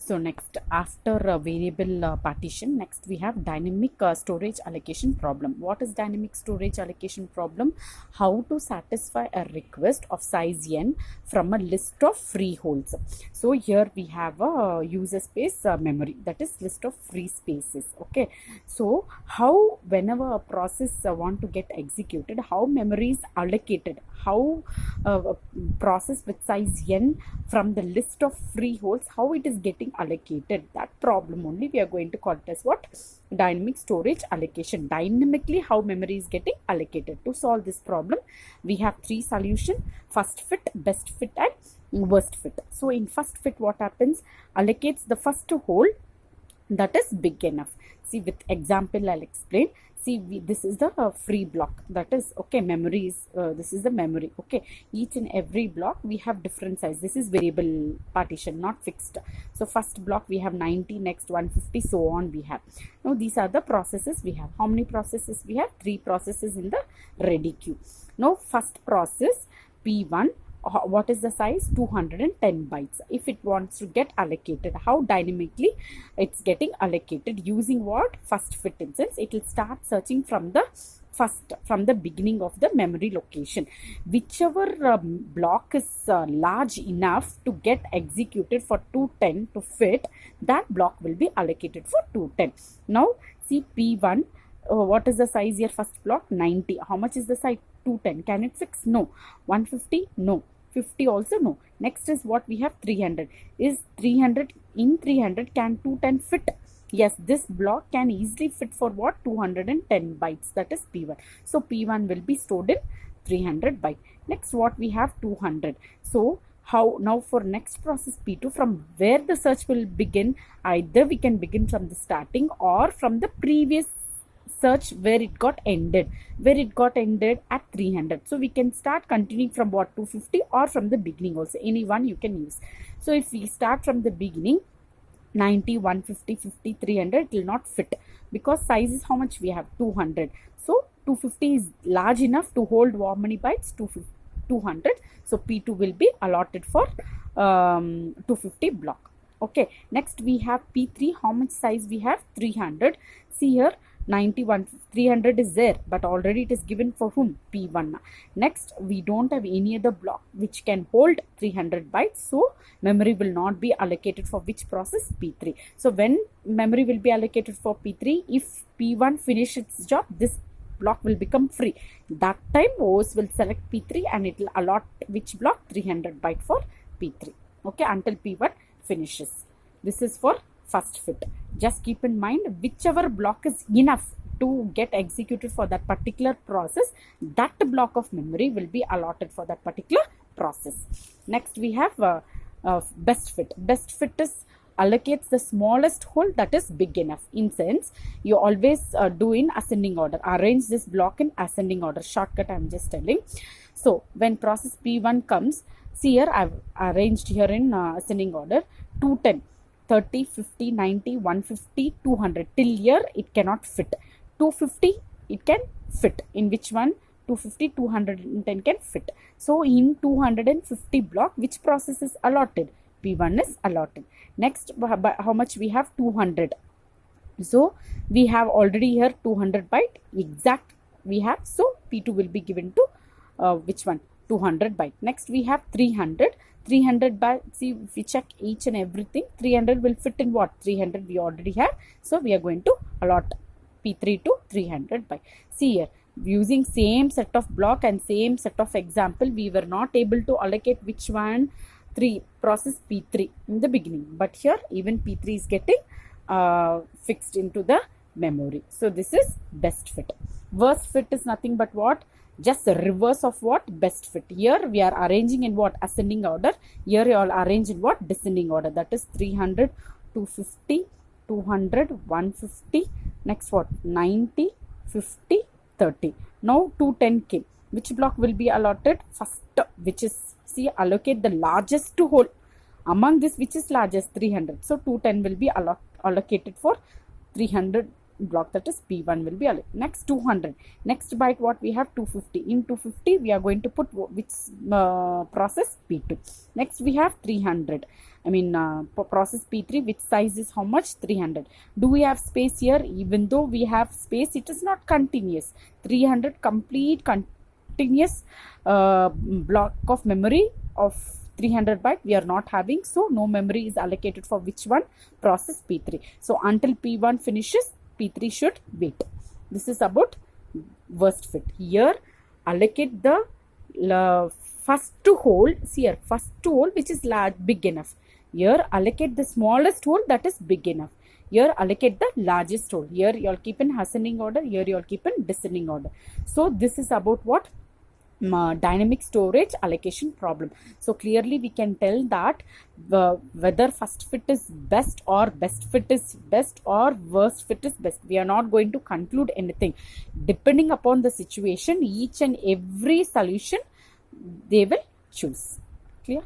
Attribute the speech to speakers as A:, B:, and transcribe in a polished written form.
A: So next, after variable partition, next we have dynamic storage allocation problem. What is dynamic storage allocation problem? How to satisfy a request of size n from a list of freeholds. So here we have a user space memory, that is list of free spaces. Okay, so how whenever a process want to get executed, how memory is allocated, how a process with size n from the list of freeholds, how it is getting allocated, that problem only we are going to call it as what? Dynamic storage allocation. Dynamically how memory is getting allocated. To solve this problem, we have three solutions: first fit, best fit and worst fit. So in first fit, what happens? Allocates the first hole that is big enough. See, with example I'll explain. See, this is the free block, that is, okay, memory is this is the memory. Okay, each and every block we have different size. This is variable partition, not fixed. So first block we have 90, next 150, so on we have. Now these are the processes we have. How many processes we have? 3 processes in the ready queue. Now first process P1, what is the size? 210 bytes. If it wants to get allocated, how dynamically it's getting allocated? Using what? First fit instance. It will start searching from the beginning of the memory location. Whichever block is large enough to get executed for 210 to fit, that block will be allocated for 210. Now see, P1, what is the size here? First block 90. How much is the size? 210. Can it fix? No. 150? No. 50 also? No. Next is what we have? 300. Is 300 in 300? Can 210 fit? Yes, this block can easily fit for what? 210 bytes. That is P1. So P1 will be stored in 300 byte. Next, what we have? 200. So how now for next process P2, from where the search will begin? Either we can begin from the starting or from the previous search where it got ended at 300. So we can start continuing from what? 250, or from the beginning also, any one you can use. So if we start from the beginning, 90, 150, 50, 300, it will not fit, because size is how much we have? 200. So 250 is large enough to hold how many bytes? 200. So P2 will be allotted for 250 block. Okay, next we have P3. How much size we have? 300. See here, 91, 300 is there, but already it is given for whom? P1. Next, we don't have any other block which can hold 300 bytes, so memory will not be allocated for which process? P3. So when memory will be allocated for P3, if P1 finish its job, this block will become free. That time OS will select P3 and it will allot which block? 300 byte for P3. Okay, until P1 finishes. This is for first fit. Just keep in mind, whichever block is enough to get executed for that particular process, that block of memory will be allotted for that particular process. Next we have best fit. Best fit is allocates the smallest hole that is big enough. In sense, you always do in ascending order. Arrange this block in ascending order. Shortcut I am just telling. So when process P1 comes, see here I have arranged here in ascending order. 210, 30, 50, 90, 150, 200. Till here it cannot fit. 250 it can fit. In which one? 250, 210 can fit. So in 250 block, which process is allotted? P1 is allotted. Next, how much we have? 200. So we have already here 200 byte exact we have. So P2 will be given to which one? 200 byte. Next we have 300. 300 byte. See, if we check each and everything, 300 will fit in what? 300 we already have. So we are going to allot P3 to 300 byte. See here, using same set of block and same set of example, we were not able to allocate which one? Process P3 in the beginning, but here even P3 is getting fixed into the memory. So this is best fit. Worst fit is nothing but what? Just the reverse of what? Best fit. Here we are arranging in what? Ascending order. Here you all arrange in what? Descending order. That is 300, 250, 200, 150. Next what? 90, 50, 30. Now 210 came. Which block will be allotted? First, which is, see, allocate the largest to whole. Among this, which is largest? 300. So 210 will be allocated for 300 block, that is P1 will be allocated. Next 200. Next byte what we have 250. In 250 we are going to put which process P2. Next we have 300. I mean process P3, which size is how much? 300. Do we have space here? Even though we have space, it is not continuous. 300 complete continuous block of memory of 300 byte we are not having, so no memory is allocated for which one? Process P3. So until P1 finishes, P3 should wait. This is about worst fit. Here allocate the first hole. See here, first hole which is large, big enough. Here allocate the smallest hole that is big enough. Here allocate the largest hole. Here you all keep in ascending order, here you all keep in descending order. So this is about what? Dynamic storage allocation problem. So clearly we can tell that whether first fit is best or best fit is best or worst fit is best. We are not going to conclude anything. Depending upon the situation, each and every solution they will choose. Clear?